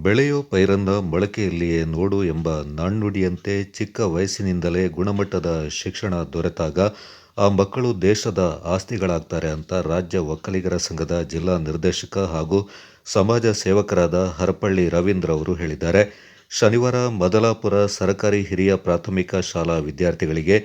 ಬೆಳೆಯೋ ಪೈರನ್ನ ಮೊಳಕೆಯಲ್ಲಿಯೇ ನೋಡು ಎಂಬ ನಾಣ್ಣುಡಿಯಂತೆ ಚಿಕ್ಕ ವಯಸ್ಸಿನಿಂದಲೇ ಗುಣಮಟ್ಟದ ಶಿಕ್ಷಣ ದೊರೆತಾಗ ಆ ಮಕ್ಕಳು ದೇಶದ ಆಸ್ತಿಗಳಾಗ್ತಾರೆ ಅಂತ ರಾಜ್ಯ ಒಕ್ಕಲಿಗರ ಸಂಘದ ಜಿಲ್ಲಾ ನಿರ್ದೇಶಕ ಹಾಗೂ ಸಮಾಜ ಸೇವಕರಾದ ಹರಪಳ್ಳಿ ರವೀಂದ್ರ ಅವರು ಹೇಳಿದ್ದಾರೆ. ಶನಿವಾರ ಮದಲಾಪುರ ಸರ್ಕಾರಿ ಹಿರಿಯ ಪ್ರಾಥಮಿಕ ಶಾಲಾ ವಿದ್ಯಾರ್ಥಿಗಳಿಗೆ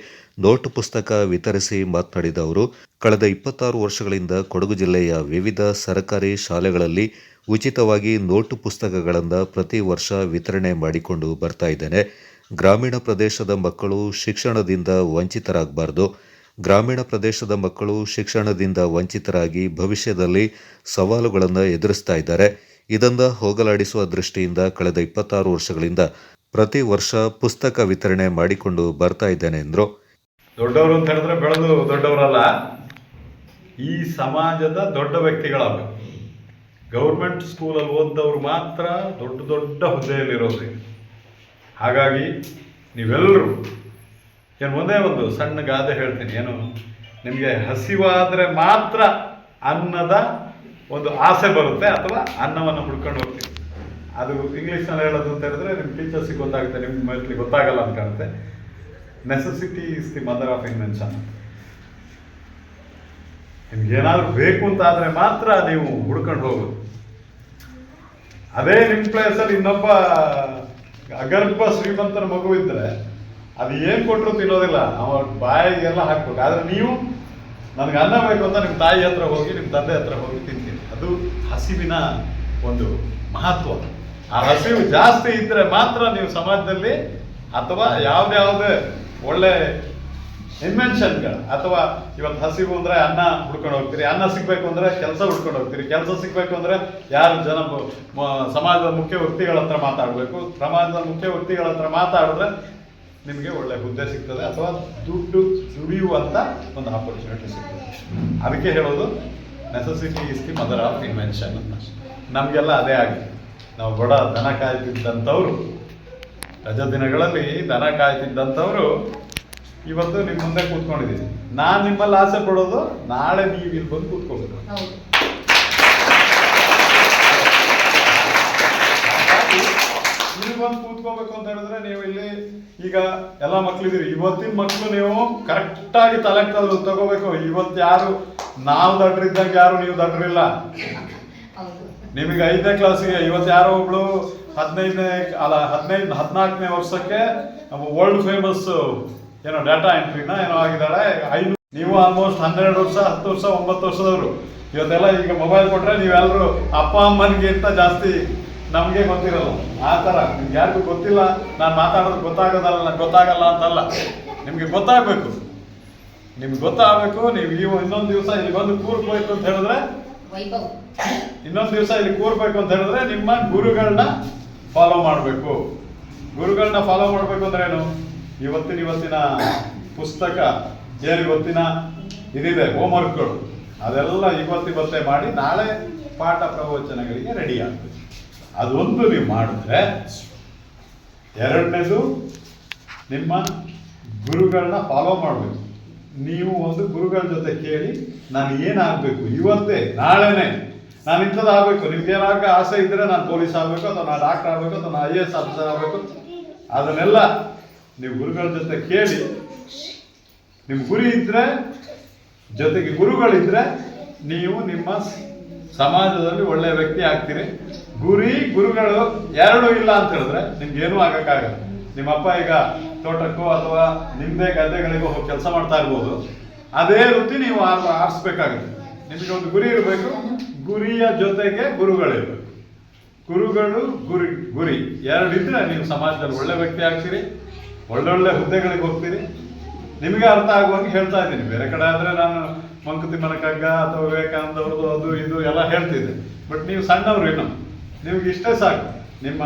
ನೋಟು ಪುಸ್ತಕ ವಿತರಿಸಿ ಮಾತನಾಡಿದ ಅವರು, ಕಳೆದ 26 ವರ್ಷಗಳಿಂದ ಕೊಡಗು ಜಿಲ್ಲೆಯ ವಿವಿಧ ಸರ್ಕಾರಿ ಶಾಲೆಗಳಲ್ಲಿ ಉಚಿತವಾಗಿ ನೋಟು ಪುಸ್ತಕಗಳನ್ನು ಪ್ರತಿ ವರ್ಷ ವಿತರಣೆ ಮಾಡಿಕೊಂಡು ಬರ್ತಾ ಇದ್ದೇನೆ. ಗ್ರಾಮೀಣ ಪ್ರದೇಶದ ಮಕ್ಕಳು ಶಿಕ್ಷಣದಿಂದ ವಂಚಿತರಾಗಬಾರದು. ಗ್ರಾಮೀಣ ಪ್ರದೇಶದ ಮಕ್ಕಳು ಶಿಕ್ಷಣದಿಂದ ವಂಚಿತರಾಗಿ ಭವಿಷ್ಯದಲ್ಲಿ ಸವಾಲುಗಳನ್ನು ಎದುರಿಸ್ತಾ ಇದ್ದಾರೆ. ಇದನ್ನು ಹೋಗಲಾಡಿಸುವ ದೃಷ್ಟಿಯಿಂದ ಕಳೆದ 26 ವರ್ಷಗಳಿಂದ ಪ್ರತಿ ವರ್ಷ ಪುಸ್ತಕ ವಿತರಣೆ ಮಾಡಿಕೊಂಡು ಬರ್ತಾ ಇದ್ದೇನೆ ಎಂದರು. ದೊಡ್ಡವರು ಅಂತ ಹೇಳಿದ್ರೆ ಬೆಳೆದು ದೊಡ್ಡವರಲ್ಲ, ಈ ಸಮಾಜದ ದೊಡ್ಡ ವ್ಯಕ್ತಿಗಳಾಗಬೇಕು. ಗೌರ್ಮೆಂಟ್ ಸ್ಕೂಲಲ್ಲಿ ಓದ್ದವ್ರು ಮಾತ್ರ ದೊಡ್ಡ ದೊಡ್ಡ ಹುದ್ದೆಯಲ್ಲಿರೋದು. ಹಾಗಾಗಿ ನೀವೆಲ್ಲರೂ ಒಂದೇ ಒಂದು ಸಣ್ಣ ಗಾದೆ ಹೇಳ್ತೀನಿ. ನಿಮಗೆ ಹಸಿವಾದರೆ ಮಾತ್ರ ಅನ್ನದ ಒಂದು ಆಸೆ ಬರುತ್ತೆ, ಅಥವಾ ಅನ್ನವನ್ನು ಹುಡ್ಕೊಂಡು ಹೋಗ್ತೀವಿ. ಅದು ಇಂಗ್ಲೀಷ್ನಲ್ಲಿ ಹೇಳೋದು ಅಂತ ಹೇಳಿದ್ರೆ ನಿಮ್ಮ ಟೀಚರ್ಸಿಗೆ ಗೊತ್ತಾಗುತ್ತೆ, ನಿಮ್ಮ ಮೈತ್ರಿ ಗೊತ್ತಾಗಲ್ಲ ಅಂತ ಕಾಣುತ್ತೆ. Necessity is the mother of invention. ನಿಮ್ಗೇನಾದ್ರೂ ಬೇಕು ಅಂತ ಆದರೆ ಮಾತ್ರ ನೀವು ಹುಡ್ಕೊಂಡು ಹೋಗೋದು. ಅದೇ ನಿಮ್ಮ ಪ್ಲೇಸಲ್ಲಿ ಇನ್ನೊಬ್ಬ ಅಗರ್ಭ ಶ್ರೀಮಂತನ ಮಗು ಇದ್ದರೆ ಅದು ಏನು ಕೊಟ್ಟರು ತಿನ್ನೋದಿಲ್ಲ, ಅವ ಬಾಯಿಗೆಲ್ಲ ಹಾಕ್ಬೇಕು. ಆದರೆ ನೀವು ನನಗೆ ಅನ್ನ ಬೇಕು ಅಂತ ನಿಮ್ಮ ತಾಯಿ ಹತ್ರ ಹೋಗಿ, ನಿಮ್ಮ ತಂದೆ ಹತ್ರ ಹೋಗಿ ತಿಂತೀನಿ. ಅದು ಹಸಿವಿನ ಒಂದು ಮಹತ್ವ. ಆ ಹಸಿವು ಜಾಸ್ತಿ ಇದ್ದರೆ ಮಾತ್ರ ನೀವು ಸಮಾಜದಲ್ಲಿ ಅಥವಾ ಯಾವುದೇ ಒಳ್ಳೆ ಇನ್ವೆನ್ಷನ್ಗಳು, ಅಥವಾ ಇವತ್ತು ಹಸಿವು ಅಂದರೆ ಅನ್ನ ಹುಡ್ಕೊಂಡು ಹೋಗ್ತೀರಿ, ಅನ್ನ ಸಿಗಬೇಕು ಅಂದರೆ ಕೆಲಸ ಹುಡ್ಕೊಂಡು ಹೋಗ್ತೀರಿ, ಕೆಲಸ ಸಿಗಬೇಕು ಅಂದರೆ ಯಾರು ಸಮಾಜದ ಮುಖ್ಯ ವ್ಯಕ್ತಿಗಳ ಹತ್ರ ಮಾತಾಡಬೇಕು, ಸಮಾಜದ ಮುಖ್ಯ ವ್ಯಕ್ತಿಗಳ ಹತ್ರ ಮಾತಾಡಿದ್ರೆ ನಿಮಗೆ ಒಳ್ಳೆ ಹುದ್ದೆ ಸಿಗ್ತದೆ, ಅಥವಾ ದುಡ್ಡು ದುಡಿಯುವಂಥ ಒಂದು ಆಪರ್ಚುನಿಟಿ ಸಿಗ್ತದೆ. ಅದಕ್ಕೆ ಹೇಳೋದು necessity is the mother of invention ಅಂತ. ನಮಗೆಲ್ಲ ಅದೇ ಆಗಿದೆ. ನಾವು ಬಡ ದನ ಕಾಯ್ತಿದ್ದಂಥವ್ರು, ರಜಾ ದಿನಗಳಲ್ಲಿ ದನ ಕಾಯ್ತಿದ್ದಂಥವ್ರು ಇವತ್ತು ನಿಮ್ಮ ಮುಂದೆ ಕೂತ್ಕೊಂಡಿದ್ದೀನಿ. ನಾನು ನಿಮ್ಮಲ್ಲಿ ಆಸೆ ಪಡೋದು ನಾಳೆ ನೀವು ಇಲ್ಲಿ ಬಂದು ಕೂತ್ಕೋಬೇಕು. ಇಲ್ಲಿ ಬಂದು ಕೂತ್ಕೋಬೇಕು ಅಂತ ಹೇಳಿದ್ರೆ ನೀವು ಇಲ್ಲಿ ಈಗ ಎಲ್ಲ ಮಕ್ಳಿದ್ದೀರಿ. ಇವತ್ತಿನ ಮಕ್ಕಳು ನೀವು ಕರೆಕ್ಟಾಗಿ ತಲೆ ತಗೋಬೇಕು. ಇವತ್ತು ಯಾರು ನಾವು ದಡ್ರಿದ್ದಂಗೆ ಯಾರು ನೀವು ದಡ್ರಿಲ್ಲ. ನಿಮಗೆ 5ನೇ ಕ್ಲಾಸಿಗೆ ಇವತ್ತು ಯಾರೋ ಒಬ್ಳು 14ನೇ ವರ್ಷಕ್ಕೆ ವರ್ಲ್ಡ್ ಫೇಮಸ್ ಡಾಟಾ ಎಂಟ್ರಿನ ಆಗಿದ್ದಾಳೆ. ನೀವು ಆಲ್ಮೋಸ್ಟ್ 12 ವರ್ಷ, 10 ವರ್ಷ, 9 ವರ್ಷದವರು. ಇವತ್ತೆಲ್ಲ ಈಗ ಮೊಬೈಲ್ ಕೊಟ್ರೆ ನೀವೆಲ್ಲರೂ ಅಪ್ಪ ಅಮ್ಮನಿಗಿಂತ ಜಾಸ್ತಿ ನಮಗೆ ಗೊತ್ತಿರಲ್ಲ. ಆ ಥರ ನಿಮ್ಗೆ ಯಾರಿಗೂ ಗೊತ್ತಿಲ್ಲ, ನಾನು ಮಾತಾಡೋದು ಗೊತ್ತಾಗಲ್ಲ ಅಂತಲ್ಲ. ನಿಮಗೆ ಗೊತ್ತಾಗಬೇಕು. ನಿಮ್ಗೆ ಗೊತ್ತಾಗಬೇಕು. ನೀವು ಇನ್ನೊಂದು ದಿವಸ ಇಲ್ಲಿ ಬಂದು ಕೂರ್ಬೇಕು ಅಂತ ಹೇಳಿದ್ರೆ, ನಿಮ್ಮ ಗುರುಗಳನ್ನ ಫಾಲೋ ಮಾಡಬೇಕು. ಗುರುಗಳನ್ನ ಫಾಲೋ ಮಾಡಬೇಕು ಅಂದ್ರೆ ಏನು? ಇವತ್ತಿನ ಪುಸ್ತಕ ಏನು, ಇವತ್ತಿನ ಇದಿದೆ ಹೋಮ್ವರ್ಕ್ಗಳು, ಅದೆಲ್ಲ ಇವತ್ತೇ ಮಾಡಿ ನಾಳೆ ಪಾಠ ಪ್ರವಚನಗಳಿಗೆ ರೆಡಿ ಆಗಬೇಕು. ಅದೊಂದು ನೀವು ಮಾಡಿದ್ರೆ, ಎರಡನೇದು ನಿಮ್ಮ ಗುರುಗಳನ್ನ ಫಾಲೋ ಮಾಡಬೇಕು. ನೀವು ಒಂದು ಗುರುಗಳ ಜೊತೆ ಕೇಳಿ, ನಾನು ಏನಾಗಬೇಕು ಇವತ್ತೇ, ನಾಳೆನೇ ನಾನು ಇಂಥದ್ದಾಗಬೇಕು. ನಿಮ್ಗೇನಾಗ ಆಸೆ ಇದ್ದರೆ ನಾನು ಪೊಲೀಸ್ ಆಗಬೇಕು, ಅಥವಾ ನಾನು ಡಾಕ್ಟರ್ ಆಗಬೇಕು, ಅಥವಾ ನಾನು IAS ಆಫೀಸರ್ ಆಗಬೇಕು, ಅದನ್ನೆಲ್ಲ ನೀವು ಗುರುಗಳ ಜೊತೆ ಕೇಳಿ. ನಿಮ್ಮ ಗುರಿ ಇದ್ದರೆ, ಜೊತೆಗೆ ಗುರುಗಳಿದ್ರೆ, ನೀವು ನಿಮ್ಮ ಸಮಾಜದಲ್ಲಿ ಒಳ್ಳೆಯ ವ್ಯಕ್ತಿ ಆಗ್ತೀರಿ. ಗುರುಗಳು ಎರಡೂ ಇಲ್ಲ ಅಂತ ಹೇಳಿದ್ರೆ ನಿಮ್ಗೇನೂ ಆಗಕ್ಕಾಗಲ್ಲ. ನಿಮ್ಮಪ್ಪ ಈಗ ತೋಟಕ್ಕೋ ಅಥವಾ ನಿಮ್ಮದೇ ಗದ್ದೆಗಳಿಗೋ ಹೋಗಿ ಕೆಲಸ ಮಾಡ್ತಾ ಇರ್ಬೋದು. ಅದೇ ವೃತ್ತಿ ನೀವು ಆರಿಸ್ಬೇಕಾಗುತ್ತೆ. ನಿಮಗೆ ಒಂದು ಗುರಿ ಇರಬೇಕು. ಗುರಿಯ ಜೊತೆಗೆ ಗುರುಗಳಿರ್ಬೇಕು. ಗುರಿ ಎರಡಿದ್ರೆ ನೀವು ಸಮಾಜದಲ್ಲಿ ಒಳ್ಳೆ ವ್ಯಕ್ತಿ ಆಗ್ತೀರಿ, ಒಳ್ಳೊಳ್ಳೆ ಹುದ್ದೆಗಳಿಗೆ ಹೋಗ್ತೀರಿ. ನಿಮಗೆ ಅರ್ಥ ಆಗುವಂಗೆ ಹೇಳ್ತಾ ಇದ್ದೀನಿ. ಬೇರೆ ಕಡೆ ಆದರೆ ನಾನು ಮಂಕುತಿಮ್ಮನ ಕಗ್ಗ ಅಥವಾ ವಿವೇಕಾನಂದ ಅವ್ರದ್ದು ಅದು ಇದು ಎಲ್ಲ ಹೇಳ್ತಿದ್ದೆ. ಬಟ್ ನೀವು ಸಣ್ಣವ್ರು, ಇನ್ನು ನಿಮ್ಗೆ ಇಷ್ಟೇ ಸಾಕು. ನಿಮ್ಮ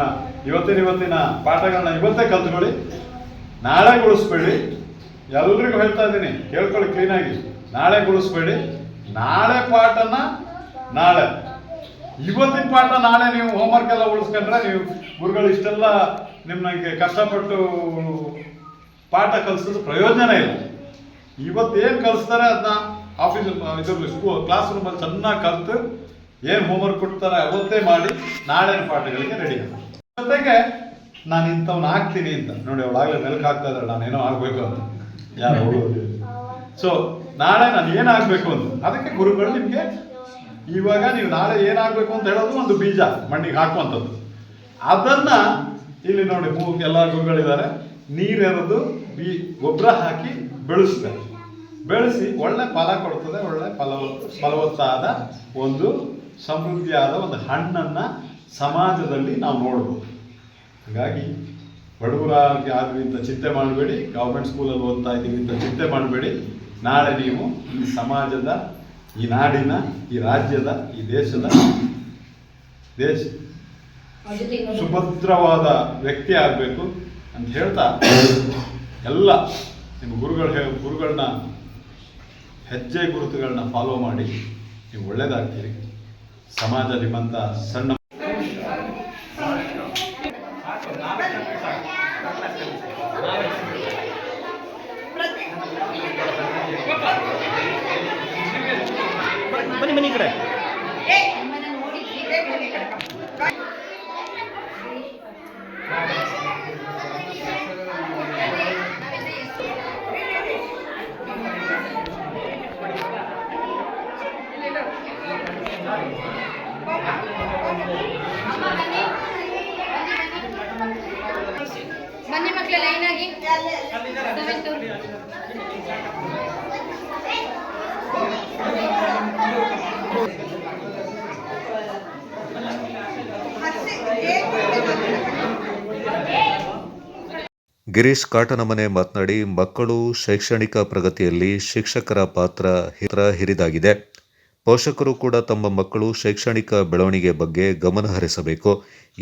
ಇವತ್ತಿನ ಪಾಠಗಳನ್ನ ಇವತ್ತೇ ಕಲ್ತ್ಕೊಳ್ಳಿ, ನಾಳೆ ಗುಳಿಸ್ಬೇಡಿ. ಎಲ್ರಿಗೂ ಹೇಳ್ತಾ ಇದ್ದೀನಿ, ಕೇಳ್ಕೊಳ್ಳಿ ಕ್ಲೀನಾಗಿ. ನಾಳೆ ಗುಳಿಸ್ಬೇಡಿ. ನಾಳೆ ಪಾಠನ ನಾಳೆ, ಇವತ್ತಿನ ಪಾಠ ನಾಳೆ ನೀವು ಹೋಮ್ವರ್ಕ್ ಎಲ್ಲ ಉಳಿಸ್ಕೊಂಡ್ರೆ, ನೀವು ಗುರುಗಳು ಇಷ್ಟೆಲ್ಲ ನಿಮ್ಮಗೆ ಕಷ್ಟಪಟ್ಟು ಪಾಠ ಕಲಿಸೋದು ಪ್ರಯೋಜನ ಇಲ್ಲ. ಇವತ್ತೇನು ಕಲಿಸ್ತಾರೆ ಅದನ್ನ ಆಫೀಸಲ್ಲಿ ಕ್ಲಾಸ್ ರೂಮಲ್ಲಿ ಚೆನ್ನಾಗಿ ಕಲಿತು ಏನು ಹೋಮ್ವರ್ಕ್ ಕೊಡ್ತಾರೆ ಅವತ್ತೇ ಮಾಡಿ ನಾಳಿನ ಪಾಠಗಳಿಗೆ ರೆಡಿ ಆಗ. ಜೊತೆಗೆ ನಾನು ಇಂಥವ್ನ ಆಗ್ತೀನಿ ಅಂತ ನೋಡಿ, ಅವಳಾಗಲೇ ಮೆಲ್ಕ್ ಆಗ್ತಾ ಇದ್ದಾರೆ ನಾನೇನೋ ಆಗ್ಬೇಕು ಅಂತ. ಯಾರು ಹೋಗೋದು? ಸೊ ನಾಳೆ ನಾನು ಏನಾಗಬೇಕು ಅಂತ ಅದಕ್ಕೆ ಗುರುಗಳು ನಿಮಗೆ ಇವಾಗ ನೀವು ನಾಳೆ ಏನಾಗಬೇಕು ಅಂತ ಹೇಳೋದು ಒಂದು ಬೀಜ ಮಣ್ಣಿಗೆ ಹಾಕುವಂಥದ್ದು. ಅದನ್ನ ಇಲ್ಲಿ ನೋಡಿ ಎಲ್ಲ ಗುರುಗಳಿದ್ದಾರೆ, ನೀರೆರೆದು ಗೊಬ್ಬರ ಹಾಕಿ ಬೆಳೆಸ್ತಾರೆ. ಬೆಳೆಸಿ ಒಳ್ಳೆ ಫಲ ಕೊಡ್ತದೆ, ಒಳ್ಳೆ ಫಲವತ್ತಾದ ಒಂದು ಸಮೃದ್ಧಿಯಾದ ಒಂದು ಹಣ್ಣನ್ನು ಸಮಾಜದಲ್ಲಿ ನಾವು ನೋಡ್ಬೋದು. ಹಾಗಾಗಿ ಬಡವರಾಗಿ ಆದ್ವಿ ಅಂತ ಚಿಂತೆ ಮಾಡಬೇಡಿ, ಗೌರ್ಮೆಂಟ್ ಸ್ಕೂಲಲ್ಲಿ ಓದ್ತಾ ಇದ್ದೀವಿ ಅಂತ ಚಿಂತೆ ಮಾಡಬೇಡಿ. ನಾಳೆ ನೀವು ಈ ಸಮಾಜದ, ಈ ನಾಡಿನ, ಈ ರಾಜ್ಯದ, ಈ ದೇಶದ ಸುಭದ್ರವಾದ ವ್ಯಕ್ತಿ ಆಗಬೇಕು ಅಂತ ಹೇಳ್ತಾ ಎಲ್ಲ ನಿಮ್ಮ ಗುರುಗಳನ್ನ ಹೆಜ್ಜೆ ಗುರುತುಗಳನ್ನ ಫಾಲೋ ಮಾಡಿ ನೀವು ಒಳ್ಳೇದಾಗ್ತೀರಿ. ಸಮಾಜ ನಿಮ್ಮಂಥ ಸಣ್ಣ ಬನ್ನಿ ಕಡೆ ಬನ್ನಿ ಮಕ್ಕಳ ಲೈನ್ ಆಗಿ ಗಿರೀಶ್ ಕಾಟನಮನೆ ಮಾತನಾಡಿ, ಮಕ್ಕಳು ಶೈಕ್ಷಣಿಕ ಪ್ರಗತಿಯಲ್ಲಿ ಶಿಕ್ಷಕರ ಪಾತ್ರ ಹಿರಿದಾಗಿದೆ. ಪೋಷಕರು ಕೂಡ ತಮ್ಮ ಮಕ್ಕಳು ಶೈಕ್ಷಣಿಕ ಬೆಳವಣಿಗೆ ಬಗ್ಗೆ ಗಮನ ಹರಿಸಬೇಕು.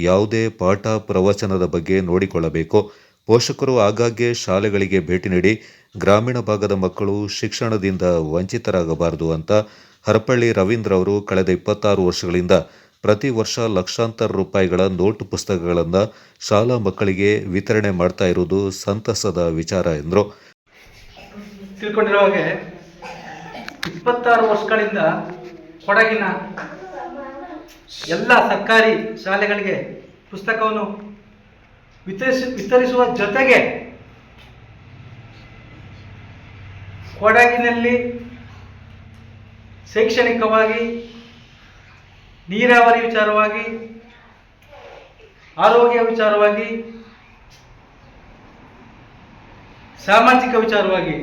ಯಾವುದೇ ಪಾಠ ಪ್ರವಚನದ ಬಗ್ಗೆ ನೋಡಿಕೊಳ್ಳಬೇಕು. ಪೋಷಕರು ಆಗಾಗ್ಗೆ ಶಾಲೆಗಳಿಗೆ ಭೇಟಿ ನೀಡಿ ಗ್ರಾಮೀಣ ಭಾಗದ ಮಕ್ಕಳು ಶಿಕ್ಷಣದಿಂದ ವಂಚಿತರಾಗಬಾರದು ಅಂತ ಹರಪಳ್ಳಿ ರವೀಂದ್ರ ಅವರು ಕಳೆದ 26 ವರ್ಷಗಳಿಂದ ಪ್ರತಿ ವರ್ಷ ಲಕ್ಷಾಂತರ ರೂಪಾಯಿಗಳ ನೋಟ್ ಪುಸ್ತಕಗಳನ್ನು ಶಾಲಾ ಮಕ್ಕಳಿಗೆ ವಿತರಣೆ ಮಾಡ್ತಾ ಇರುವುದು ಸಂತಸದ ವಿಚಾರ ಎಂದರು. ತಿಳ್ಕೊಂಡಿರೋ ಹಾಗೆ 26 ವರ್ಷಗಳಿಂದ ಕೊಡಗಿನ ಎಲ್ಲ ಸರ್ಕಾರಿ ಶಾಲೆಗಳಿಗೆ ಪುಸ್ತಕವನ್ನು ವಿತರಿಸುವ ಜೊತೆಗೆ ಕೊಡಗಿನಲ್ಲಿ ಶೈಕ್ಷಣಿಕವಾಗಿ, ನೀರಾವರಿ ವಿಚಾರವಾಗಿ, ಆರೋಗ್ಯ ವಿಚಾರವಾಗಿ, ಸಾಮಾಜಿಕ ವಿಚಾರವಾಗಿ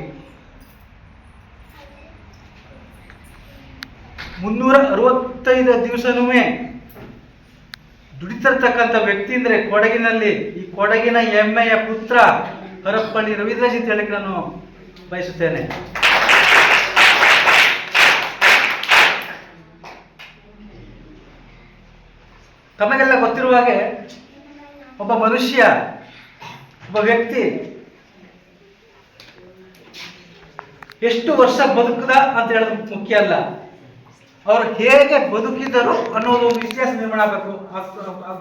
365 ದಿವಸನೂ ದುಡಿತಿರ್ತಕ್ಕಂಥ ವ್ಯಕ್ತಿ ಅಂದರೆ ಕೊಡಗಿನಲ್ಲಿ ಈ ಕೊಡಗಿನ ಹೆಮ್ಮೆಯ ಪುತ್ರ ಹರಪಳ್ಳಿ ರವೀಂದ್ರಜಿ ಅಂತ ಹೇಳಕ್ಕೆ ನಾನು ಬಯಸುತ್ತೇನೆ. ತಮಗೆಲ್ಲ ಗೊತ್ತಿರುವ ಹಾಗೆ ಒಬ್ಬ ಮನುಷ್ಯ, ಒಬ್ಬ ವ್ಯಕ್ತಿ ಎಷ್ಟು ವರ್ಷ ಬದುಕದ ಅಂತ ಹೇಳೋದು ಮುಖ್ಯ ಅಲ್ಲ, ಅವರು ಹೇಗೆ ಬದುಕಿದರು ಅನ್ನೋದು ಒಂದು ಇತಿಹಾಸ ನಿರ್ಮಾಣ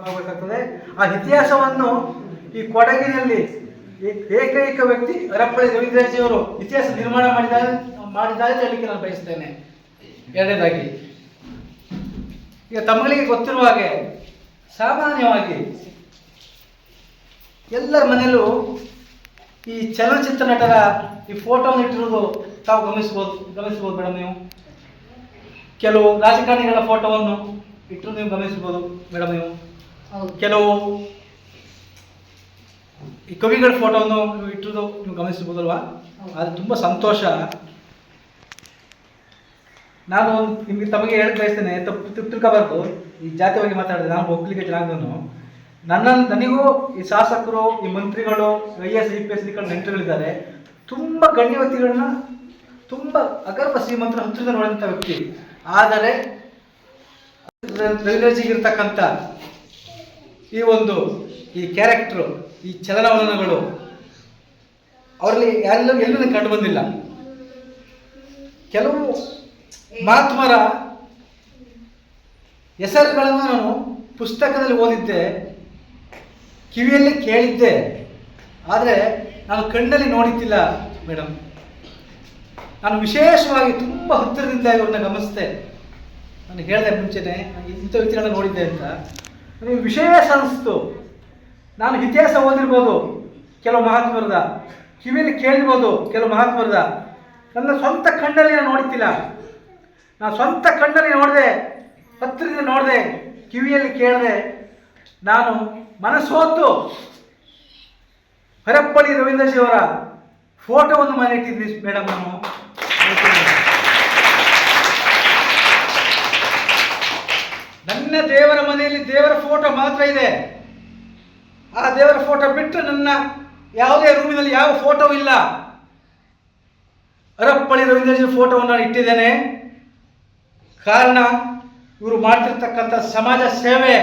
ಆಗಬೇಕಾಗ್ತದೆ. ಆ ಇತಿಹಾಸವನ್ನು ಈ ಕೊಡಗಿನಲ್ಲಿ ಏಕೈಕ ವ್ಯಕ್ತಿ ಹರಪಳ್ಳಿ ರವೀಂದ್ರಜಿ ಅವರು ಇತಿಹಾಸ ನಿರ್ಮಾಣ ಮಾಡಿದ್ದಾರೆ ಅಂತ ಹೇಳಲಿಕ್ಕೆ ನಾನು ಬಯಸ್ತೇನೆ. ಎರಡನೇದಾಗಿ, ಈಗ ತಮ್ಮಗಳಿಗೆ ಗೊತ್ತಿರುವ ಹಾಗೆ ಸಾಮಾನ್ಯವಾಗಿ ಎಲ್ಲರ ಮನೆಯಲ್ಲೂ ಈ ಚಲನಚಿತ್ರ ನಟರ ಈ ಫೋಟೋವನ್ನು ಇಟ್ಟಿರೋದು ತಾವು ಗಮನಿಸ್ಬೋದು ಮೇಡಮ್. ನೀವು ಕೆಲವು ರಾಜಕಾರಣಿಗಳ ಫೋಟೋವನ್ನು ಇಟ್ಟರು ನೀವು ಗಮನಿಸ್ಬೋದು ಮೇಡಮ್. ನೀವು ಕೆಲವು ಈ ಕವಿಗಳ ಫೋಟೋವನ್ನು ಇಟ್ಟರು ನೀವು ಗಮನಿಸ್ಬೋದಲ್ವಾ? ಅದು ತುಂಬ ಸಂತೋಷ. ನಾನು ತಮಗೆ ಹೇಳಕ್ ಬಯಸ್ತೇನೆ, ತಪ್ಪು ತಿಳ್ಕೋಬಾರ್ದು. ಈ ಜಾತಿ ಬಗ್ಗೆ ಮಾತಾಡಿದೆ, ನಾನು ಒಗ್ಲಿಕ್ಕೆ ಜನಾಂಗನು ನನಗೂ ಈ ಶಾಸಕರು, ಈ ಮಂತ್ರಿಗಳು, IAS IPS ನೆಂಟರುಗಳಿದ್ದಾರೆ. ತುಂಬ ಗಣ್ಯ ವ್ಯಕ್ತಿಗಳನ್ನ, ತುಂಬ ಅಗರ್ಭ ಶ್ರೀಮಂತರ ಹತ್ತಿರದ ನೋಡಿದಂಥ ವ್ಯಕ್ತಿ. ಆದರೆ ರವೀಂದ್ರಜಿಗಿರ್ತಕ್ಕಂಥ ಈ ಕ್ಯಾರೆಕ್ಟ್ರು, ಈ ಚಲನವಲನಗಳು ಅವರಲ್ಲಿ ಎಲ್ಲೂ ಕಂಡು ಬಂದಿಲ್ಲ. ಕೆಲವು ಮಹಾತ್ಮರ ಹೆಸರುಗಳನ್ನು ನಾನು ಪುಸ್ತಕದಲ್ಲಿ ಓದಿದ್ದೆ, ಕಿವಿಯಲ್ಲಿ ಕೇಳಿದ್ದೆ, ಆದರೆ ನಾನು ಕಣ್ಣಲ್ಲಿ ನೋಡಿದ್ದಿಲ್ಲ ಮೇಡಮ್. ನಾನು ವಿಶೇಷವಾಗಿ ತುಂಬ ಹತ್ತಿರದಿಂದ ಇವ್ರನ್ನ ಗಮನಿಸಿದೆ. ನಾನು ಹೇಳಿದೆ ಮುಂಚೆನೆ ಇಂಥ ವ್ಯಕ್ತಿಗಳನ್ನ ನೋಡಿದ್ದೆ ಅಂತ. ನನಗೆ ವಿಶೇಷ ಅನಿಸ್ತು. ನಾನು ಇತಿಹಾಸ ಓದಿರ್ಬೋದು ಕೆಲವು ಮಹಾತ್ಮರದ, ಕಿವಿಯಲ್ಲಿ ಕೇಳಿರ್ಬೋದು ಕೆಲವು ಮಹಾತ್ಮರದ. ನನ್ನ ಸ್ವಂತ ಕಣ್ಣಲ್ಲಿ ನಾನು ನೋಡ್ತಿಲ್ಲ, ನಾನು ಸ್ವಂತ ಕಣ್ಣಲ್ಲಿ ನೋಡಿದೆ, ಹತ್ತಿರದಿಂದ ನೋಡಿದೆ, ಕಿವಿಯಲ್ಲಿ ಕೇಳಿದೆ. ನಾನು ಮನಸ್ಸೋತು ಹರಪ್ಪಳ್ಳಿ ರವೀಂದ್ರಜಿಯವರ ಫೋಟೋವನ್ನು ಮನೆ ಇಟ್ಟಿದ್ವಿ ಮೇಡಮ್. ನಾನು ನನ್ನ ದೇವರ ಮನೆಯಲ್ಲಿ ದೇವರ ಫೋಟೋ ಮಾತ್ರ ಇದೆ. ಆ ದೇವರ ಫೋಟೋ ಬಿಟ್ಟು ನನ್ನ ಯಾವುದೇ ರೂಮಿನಲ್ಲಿ ಯಾವ ಫೋಟೋ ಇಲ್ಲ. ಹರಪ್ಪಳ್ಳಿ ರವೀಂದ್ರಜಿ ಫೋಟೋವನ್ನು ನಾನು ಇಟ್ಟಿದ್ದೇನೆ. ಕಾರಣ ಇವರು ಮಾಡ್ತಿರ್ತಕ್ಕಂಥ ಸಮಾಜ ಸೇವೆ,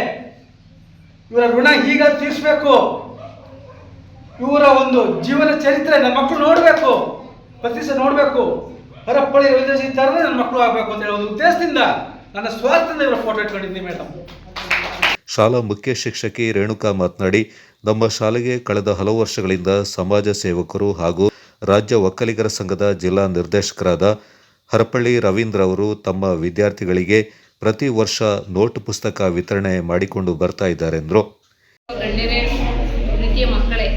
ಇವರ ಋಣ ಈಗ ತೀರಿಸಬೇಕು. ಇವರ ಒಂದು ಜೀವನ ಚರಿತ್ರೆ ನನ್ನ ಮಕ್ಕಳು ನೋಡಬೇಕು, ಪ್ರತಿ ಸಹ ನೋಡಬೇಕು. ಹರಪ್ಪಳ್ಳಿ ರವೀಂದ್ರಜಿ ಥರನೇ ನನ್ನ ಮಕ್ಕಳು ಆಗಬೇಕು ಅಂತ ಹೇಳೋ ಒಂದು ಉದ್ದೇಶದಿಂದ, ನನ್ನ ಸ್ವಾರ್ಥದಿಂದ ಇವರ ಫೋಟೋ ಇಟ್ಕೊಂಡಿದ್ದೀನಿ ಮೇಡಮ್. ಶಾಲಾ ಮುಖ್ಯ ಶಿಕ್ಷಕಿ ರೇಣುಕಾ ಮಾತನಾಡಿ, ನಮ್ಮ ಶಾಲೆಗೆ ಕಳೆದ ಹಲವು ವರ್ಷಗಳಿಂದ ಸಮಾಜ ಸೇವಕರು ಹಾಗೂ ರಾಜ್ಯ ಒಕ್ಕಲಿಗರ ಸಂಘದ ಜಿಲ್ಲಾ ನಿರ್ದೇಶಕರಾದ ಹರಪ್ಪಳ್ಳಿ ರವೀಂದ್ರ ಅವರು ತಮ್ಮ ವಿದ್ಯಾರ್ಥಿಗಳಿಗೆ ಪ್ರತಿ ವರ್ಷ ನೋಟ್ ಪುಸ್ತಕ ವಿತರಣೆ ಮಾಡಿಕೊಂಡು ಬರ್ತಾ ಇದ್ದಾರೆ ಎಂದರು. ಗಣ್ಯರೇ, ಪ್ರೀತಿಯ ಮಕ್ಕಳೇ,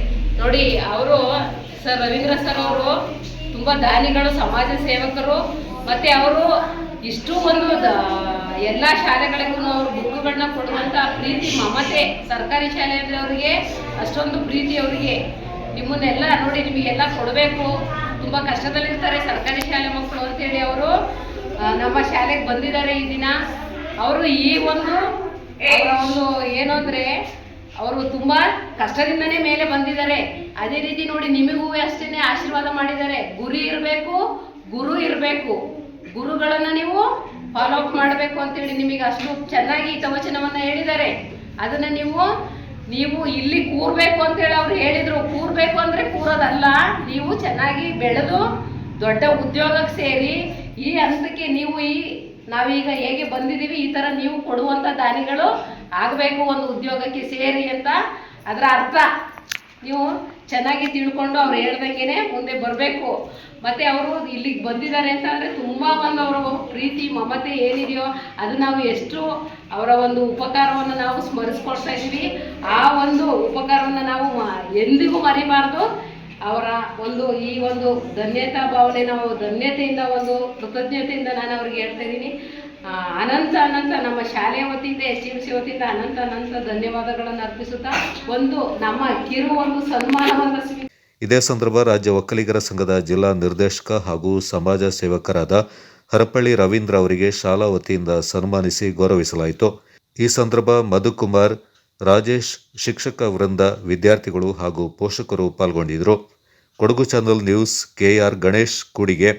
ನೋಡಿ ಅವರು ಸರ್ ರವೀಂದ್ರ ಸರ್ ಅವರು ತುಂಬ ದಾನಿಗಳು, ಸಮಾಜ ಸೇವಕರು. ಮತ್ತು ಅವರು ಇಷ್ಟು ಒಂದು ಎಲ್ಲ ಶಾಲೆಗಳಿಗೂ ಅವರು ಬುಕ್ಗಳನ್ನ ಕೊಡುವಂಥ ಪ್ರೀತಿ, ಮಮತೆ. ಸರ್ಕಾರಿ ಶಾಲೆ ಅಂದರೆ ಅವರಿಗೆ ಅಷ್ಟೊಂದು ಪ್ರೀತಿ. ಅವರಿಗೆ ನಿಮ್ಮನ್ನೆಲ್ಲ ನೋಡಿ ನಿಮಗೆಲ್ಲ ಕೊಡಬೇಕು, ತುಂಬ ಕಷ್ಟದಲ್ಲಿರ್ತಾರೆ ಸರ್ಕಾರಿ ಶಾಲೆ ಮಕ್ಕಳು ಅಂತೇಳಿ ಅವರು ನಮ್ಮ ಶಾಲೆಗೆ ಬಂದಿದ್ದಾರೆ ಈ ದಿನ. ಅವರು ಈ ಒಂದು ಏನು ಅಂದರೆ ಅವರು ತುಂಬ ಕಷ್ಟದಿಂದನೇ ಮೇಲೆ ಬಂದಿದ್ದಾರೆ. ಅದೇ ರೀತಿ ನೋಡಿ ನಿಮಗೂ ಅಷ್ಟೇ ಆಶೀರ್ವಾದ ಮಾಡಿದ್ದಾರೆ. ಗುರಿ ಇರಬೇಕು, ಗುರು ಇರಬೇಕು, ಗುರುಗಳನ್ನು ನೀವು ಫಾಲೋ ಅಪ್ ಮಾಡಬೇಕು ಅಂತೇಳಿ ನಿಮಗೆ ಅಷ್ಟು ಚೆನ್ನಾಗಿ ಹಿತವಚನವನ್ನು ಹೇಳಿದ್ದಾರೆ. ಅದನ್ನು ನೀವು ಇಲ್ಲಿ ಕೂರಬೇಕು ಅಂತೇಳಿ ಅವ್ರು ಹೇಳಿದರು. ಕೂರಬೇಕು ಅಂದರೆ ಕೂರೋದಲ್ಲ, ನೀವು ಚೆನ್ನಾಗಿ ಬೆಳೆದು ದೊಡ್ಡ ಉದ್ಯೋಗಕ್ಕೆ ಸೇರಿ ಈ ಹಂತಕ್ಕೆ ನೀವು ನಾವೀಗ ಹೇಗೆ ಬಂದಿದ್ದೀವಿ ಈ ಥರ ನೀವು ಕೊಡುವಂಥ ದಾನಿಗಳು ಆಗಬೇಕು ಒಂದು ಉದ್ಯೋಗಕ್ಕೆ ಸೇರಿ ಅಂತ. ಅದರ ಅರ್ಥ ನೀವು ಚೆನ್ನಾಗಿ ತಿಳ್ಕೊಂಡು ಅವ್ರು ಹೇಳ್ದಂಗೆ ಮುಂದೆ ಬರಬೇಕು. ಮತ್ತು ಅವರು ಇಲ್ಲಿಗೆ ಬಂದಿದ್ದಾರೆ ಅಂತ ಅಂದರೆ ತುಂಬ ಒಂದು ಅವರ ಪ್ರೀತಿ ಮಮತೆ ಏನಿದೆಯೋ ಅದು ನಾವು ಎಷ್ಟು ಅವರ ಒಂದು ಉಪಕಾರವನ್ನು ನಾವು ಸ್ಮರಿಸ್ಕೊಳ್ತಾ ಇದ್ದೀವಿ. ಆ ಒಂದು ಉಪಕಾರವನ್ನು ನಾವು ಎಂದಿಗೂ ಮರಿಬಾರ್ದು. ಅವರ ಒಂದು ಈ ಒಂದು ಧನ್ಯತಾ ಭಾವನೆ, ನಾವು ಧನ್ಯತೆಯಿಂದ ಒಂದು ಕೃತಜ್ಞತೆಯಿಂದ ನಾನು ಅವ್ರಿಗೆ ಹೇಳ್ತಾ ಇದ್ದೀನಿ. ಅನಂತ ನಮ್ಮ ಶಾಲೆಯ ವತಿಯಿಂದ SMC ವತಿಯಿಂದ ಅನಂತ ಧನ್ಯವಾದಗಳನ್ನು ಅರ್ಪಿಸುತ್ತಾ ನಮ್ಮ ಕಿರು ಒಂದು ಸನ್ಮಾನವನ್ನು ಇದೇ ಸಂದರ್ಭ ರಾಜ್ಯ ಒಕ್ಕಲಿಗರ ಸಂಘದ ಜಿಲ್ಲಾ ನಿರ್ದೇಶಕ ಹಾಗೂ ಸಮಾಜ ಸೇವಕರಾದ ಹರಪ್ಪಳ್ಳಿ ರವೀಂದ್ರ ಅವರಿಗೆ ಶಾಲಾ ವತಿಯಿಂದ ಸನ್ಮಾನಿಸಿ ಗೌರವಿಸಲಾಯಿತು. ಈ ಸಂದರ್ಭ ಮಧುಕುಮಾರ್, ರಾಜೇಶ್, ಶಿಕ್ಷಕ ವೃಂದ, ವಿದ್ಯಾರ್ಥಿಗಳು ಹಾಗೂ ಪೋಷಕರು ಪಾಲ್ಗೊಂಡಿದ್ದರು. Kodagu channel news, KR Ganesh ಕೂಡಿಗೆ.